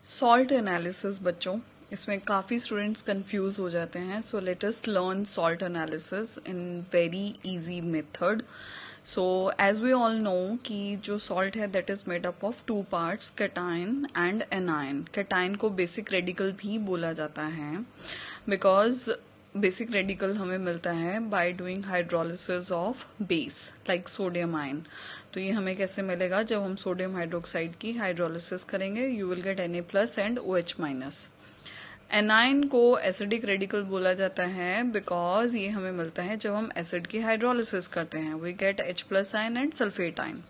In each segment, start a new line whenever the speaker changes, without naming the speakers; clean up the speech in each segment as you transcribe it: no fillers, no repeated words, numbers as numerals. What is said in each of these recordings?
Salt analysis बच्चों, इसमें काफ़ी स्टूडेंट्स कंफ्यूज हो जाते हैं. So let us learn salt analysis in very easy method. So as we all know कि जो सॉल्ट है that is made up of two parts, cation and anion. Cation को बेसिक रेडिकल भी बोला जाता है बिकॉज बेसिक रेडिकल हमें मिलता है by doing hydrolysis of base like sodium ion. तो ये हमें कैसे मिलेगा? जब हम सोडियम हाइड्रोक्साइड की हाइड्रोलिसिस करेंगे you will gate Na+ and OH-. A9 को एसिडिक रेडिकल बोला जाता है बिकॉज ये हमें मिलता है जब हम एसिड की हाइड्रोलिसिस करते हैं. We get H+ ion and sulphate ion.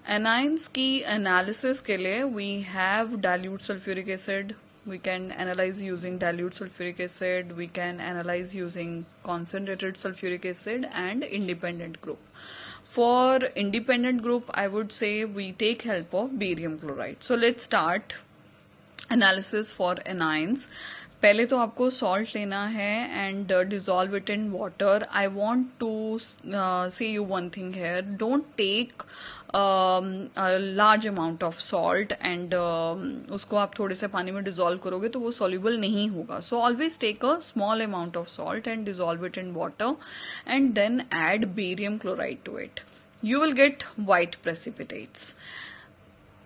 Anions की एनालिसिस के लिए we have dilute sulphuric acid. We can analyze using dilute sulfuric acid, we can analyze using concentrated sulfuric acid and independent group. For independent group, I would say we take help of barium chloride. So let's start analysis for anions. पहले तो आपको salt लेना है and dissolve it in water. I want to say you one thing here, don't take large amount of salt and उसको आप थोड़े से पानी में डिजॉल्व करोगे तो वो सॉल्युबल नहीं होगा. So always take a small amount of salt and dissolve it in water and then add barium chloride to it. You will get white precipitates.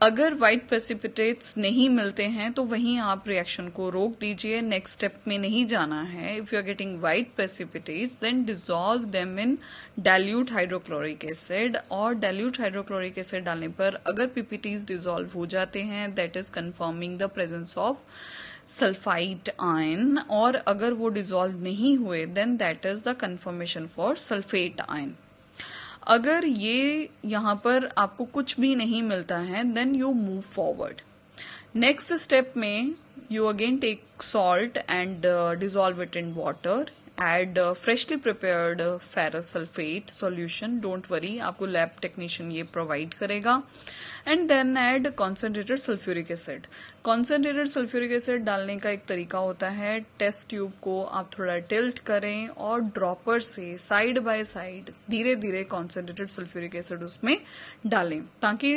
अगर वाइट प्रेसिपिटेट्स नहीं मिलते हैं तो वहीं आप रिएक्शन को रोक दीजिए, नेक्स्ट स्टेप में नहीं जाना है. If you are getting white precipitates then dissolve them in dilute hydrochloric acid. और डाइल्यूट हाइड्रोक्लोरिक एसिड डालने पर अगर पीपीटीज डिसॉल्व हो जाते हैं that is confirming the presence of sulphide ion. और अगर वो डिसॉल्व नहीं हुए then that is the confirmation for sulphate ion. अगर ये यहाँ पर आपको कुछ भी नहीं मिलता है then you move forward. Next step में you again take salt and dissolve it in water. Add freshly prepared ferrous sulphate solution. Don't worry, आपको लैब टेक्नीशियन ये प्रोवाइड करेगा. And then add concentrated sulphuric acid. Concentrated sulphuric acid डालने का एक तरीका होता है, टेस्ट ट्यूब को आप थोड़ा टिल्ट करें और ड्रॉपर से साइड बाय साइड धीरे धीरे कॉन्सेंट्रेटेड सल्फ्यूरिक एसिड उसमें डालें, ताकि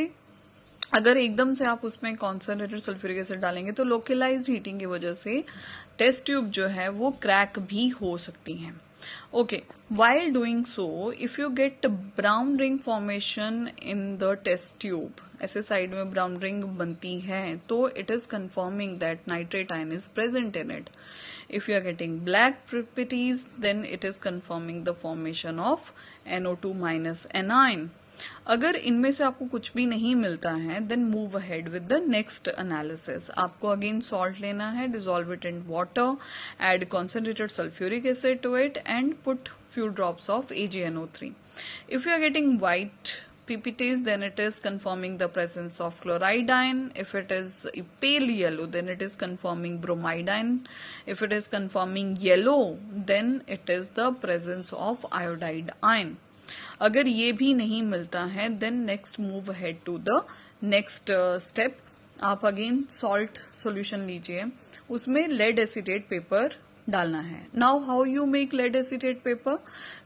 अगर एकदम से आप उसमें कॉन्सेंट्रेटेड सल्फ्यूरिक एसिड डालेंगे तो लोकलाइज्ड हीटिंग की वजह से टेस्ट ट्यूब जो है वो क्रैक भी हो सकती है. Okay, while doing so, if you get brown ring formation in the test tube, ऐसे साइड में ब्राउन रिंग बनती है तो it is confirming that nitrate ion is present in it. If you are getting black properties, then it is confirming the formation of NO2- anion. अगर इनमें से आपको कुछ भी नहीं मिलता है then move ahead with the next analysis. आपको अगेन सॉल्ट लेना है, dissolve it in water, add concentrated sulphuric acid to it and put few drops of AgNO3. If you are getting white PPTs then it is confirming the presence of chloride ion. If it is pale yellow then it is confirming bromide ion. If it is confirming yellow then it is the presence of iodide ion. अगर ये भी नहीं मिलता है then next move ahead to the next step. आप again salt solution लीजिए, उसमें lead acetate paper डालना है. Now how you make lead acetate paper?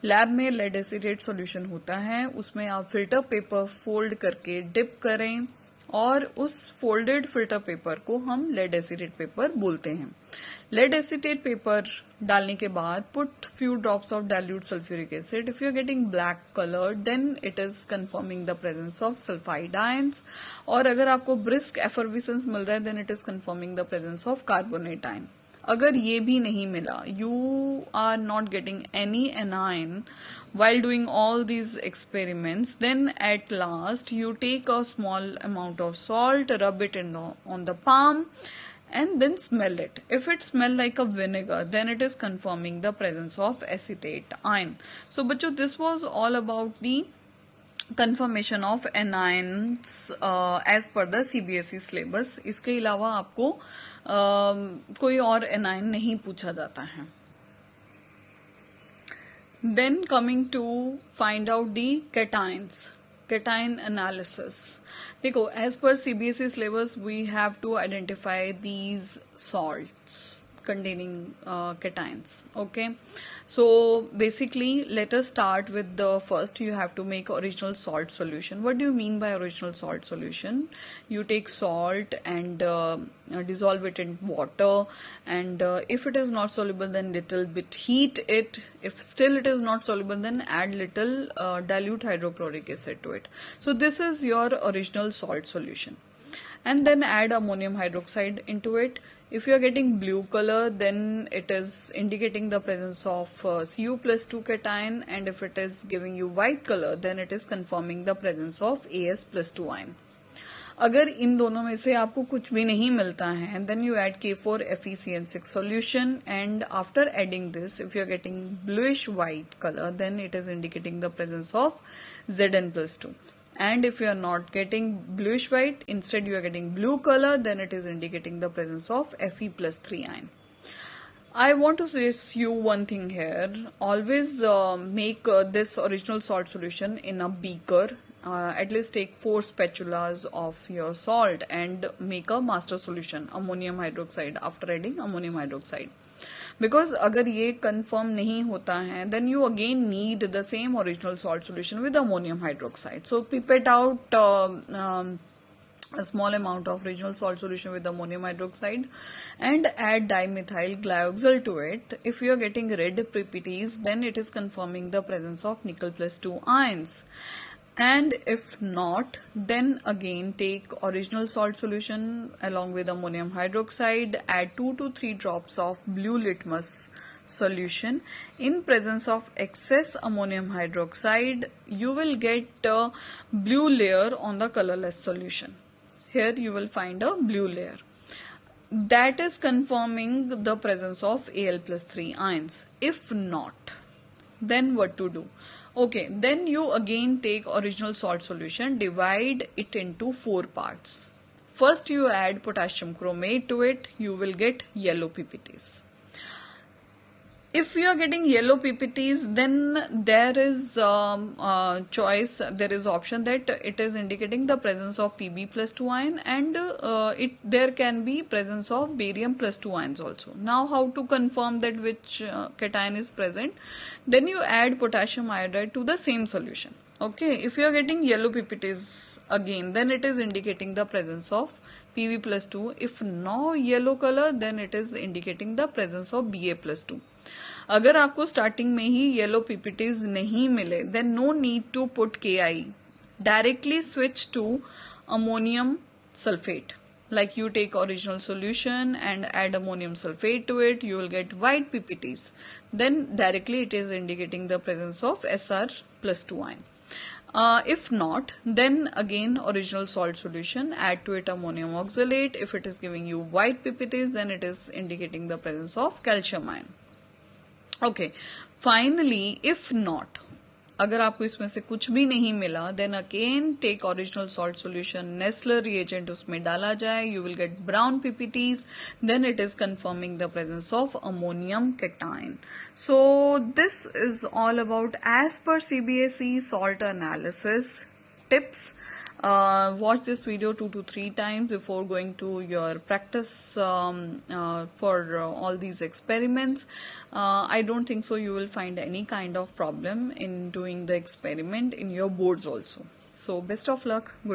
Lab में लेड एसीटेट सॉल्यूशन होता है, उसमें आप फिल्टर पेपर फोल्ड करके डिप करें और उस फोल्डेड फिल्टर पेपर को हम लेड एसीटेट पेपर बोलते हैं. लेड एसीटेट पेपर डालने के बाद put few drops of dilute sulphuric acid. If you are getting black colour then it is confirming the presence of sulphide ions. और अगर आपको ब्रिस्क एफर्विसेंस मिल रहा है then it is confirming the presence of carbonate ion. अगर ये भी नहीं मिला, you are not getting any anion while doing all these experiments, then at last you take a small amount of salt, rub it on the palm and then smell it. If it smell like a vinegar then it is confirming the presence of acetate ion. So बच्चों, this was all about the confirmation of anions as per the CBSE syllabus. इसके अलावा आपको कोई और anion नहीं पूछा जाता है. Then coming to find out the cations, cation analysis. देखो, as per CBSE syllabus we have to identify these salts. containing cations. Okay, so basically let us start with the first. You have to make original salt solution. What do you mean by original salt solution? You take salt and dissolve it in water, and if it is not soluble, then little bit heat it. If still it is not soluble, then add little dilute hydrochloric acid to it. So this is your original salt solution. And then add ammonium hydroxide into it. If you are getting blue color, then it is indicating the presence of Cu+2 cation, and if it is giving you white color, then it is confirming the presence of As+2 ion. अगर इन दोनों में से आपको कुछ भी नहीं मिलता है, then you add K4FeCN6 solution, and after adding this, if you are getting bluish white color, then it is indicating the presence of Zn+2. And if you are not getting bluish white, instead you are getting blue color, then it is indicating the presence of Fe+3 ion. I want to say you one thing here. Always make this original salt solution in a beaker. At least take 4 spatulas of your salt and make a master solution, ammonium hydroxide, after adding ammonium hydroxide. Because अगर ये confirm नहीं होता है, then you again need the same original salt solution with ammonium hydroxide. So pipette out a small amount of original salt solution with ammonium hydroxide and add dimethyl glyoxal to it. If you are getting red pipites, then it is confirming the presence of Nickel+2 ions. And if not, then again take original salt solution along with ammonium hydroxide, add 2 to 3 drops of blue litmus solution. In presence of excess ammonium hydroxide, you will get a blue layer on the colorless solution. Here you will find a blue layer. That is confirming the presence of Al+3 ions. If not, then what to do? Okay, then you again take original salt solution, divide it into 4 parts. First you add potassium chromate to it, you will get yellow PPTs. If you are getting yellow PPTs, then there is choice, there is option that it is indicating the presence of Pb+2 ion, and there can be presence of barium+2 ions also. Now how to confirm that which cation is present? Then you add potassium iodide to the same solution. Okay, if you are getting yellow PPTs again, then it is indicating the presence of Pb+2. If no yellow color, then it is indicating the presence of Ba+2. अगर आपको starting में ही yellow PPTs नहीं मिले, then no need to put KI. Directly switch to ammonium sulphate. Like you take original solution and add ammonium sulfate to it, you will get white PPTs. Then directly it is indicating the presence of Sr+2 ion. If not, then again original salt solution, add to it ammonium oxalate. If it is giving you white PPTs, then it is indicating the presence of calcium ion. Okay, finally, if not, अगर आपको इसमें से कुछ भी नहीं मिला, then again take original salt solution, Nessler reagent उसमें डाला जाए, you will get brown PPTs, then it is confirming the presence of ammonium cation. So this is all about as per CBSE salt analysis tips. Watch this video 2 to 3 times before going to your practice for all these experiments. I don't think so you will find any kind of problem in doing the experiment in your boards also. So best of luck. Good.